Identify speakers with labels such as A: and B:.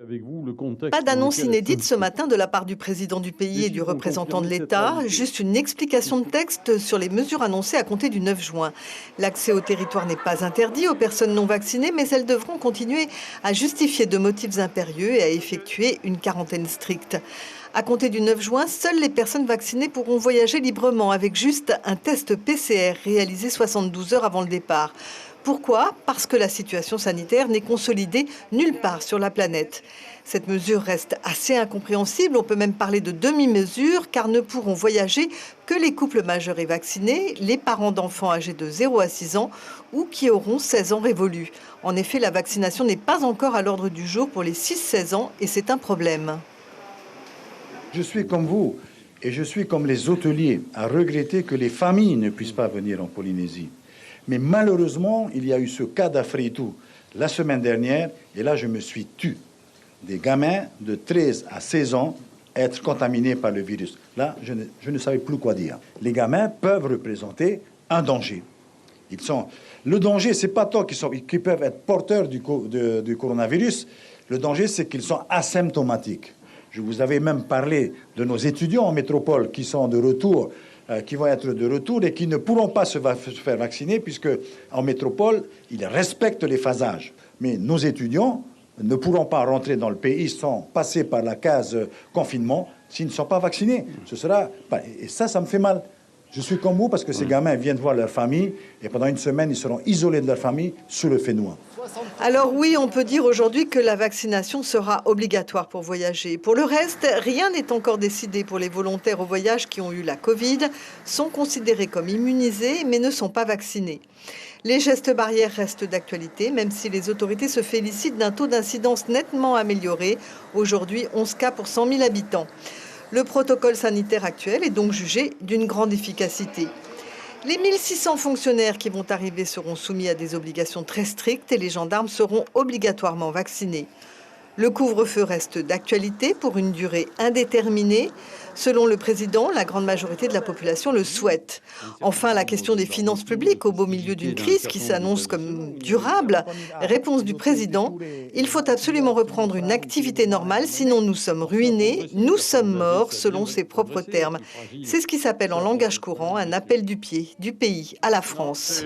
A: avec vous le contexte.
B: Pas d'annonce inédite ce matin de la part du président du pays et du représentant de l'État, juste une explication de texte sur les mesures annoncées à compter du 9 juin. L'accès au territoire n'est pas interdit aux personnes non vaccinées, mais elles devront continuer à justifier de motifs impérieux et à effectuer une quarantaine stricte. À compter du 9 juin, seules les personnes vaccinées pourront voyager librement avec juste un test PCR réalisé 72 heures avant le départ. Pourquoi? Parce que la situation sanitaire n'est consolidée nulle part sur la planète. Cette mesure reste assez incompréhensible, on peut même parler de demi-mesure, car ne pourront voyager que les couples majeurs et vaccinés, les parents d'enfants âgés de 0 à 6 ans ou qui auront 16 ans révolus. En effet, la vaccination n'est pas encore à l'ordre du jour pour les 6-16 ans et c'est un problème.
C: Je suis comme vous et je suis comme les hôteliers à regretter que les familles ne puissent pas venir en Polynésie. Mais malheureusement, il y a eu ce cas d'Afritou la semaine dernière et là, je me suis tu. Des gamins de 13 à 16 ans être contaminés par le virus. Là, je ne savais plus quoi dire. Les gamins peuvent représenter un danger. Le danger, c'est pas tant qu'ils peuvent être porteurs du coronavirus. Le danger, c'est qu'ils sont asymptomatiques. Je vous avais même parlé de nos étudiants en métropole qui sont de retour, qui vont être de retour et qui ne pourront pas se faire vacciner puisque en métropole, ils respectent les phasages. Mais nos étudiants ne pourront pas rentrer dans le pays sans passer par la case confinement s'ils ne sont pas vaccinés. Et ça me fait mal. Je suis comme vous parce que ces gamins viennent voir leur famille et pendant une semaine, ils seront isolés de leur famille sous le Fénois.
B: Alors oui, on peut dire aujourd'hui que la vaccination sera obligatoire pour voyager. Pour le reste, rien n'est encore décidé pour les volontaires au voyage qui ont eu la Covid, sont considérés comme immunisés mais ne sont pas vaccinés. Les gestes barrières restent d'actualité, même si les autorités se félicitent d'un taux d'incidence nettement amélioré. Aujourd'hui, 11 cas pour 100 000 habitants. Le protocole sanitaire actuel est donc jugé d'une grande efficacité. Les 1600 fonctionnaires qui vont arriver seront soumis à des obligations très strictes et les gendarmes seront obligatoirement vaccinés. Le couvre-feu reste d'actualité pour une durée indéterminée. Selon le président, la grande majorité de la population le souhaite. Enfin, la question des finances publiques au beau milieu d'une crise qui s'annonce comme durable. Réponse du président, il faut absolument reprendre une activité normale, sinon nous sommes ruinés, nous sommes morts, selon ses propres termes. C'est ce qui s'appelle en langage courant un appel du pied du pays à la France.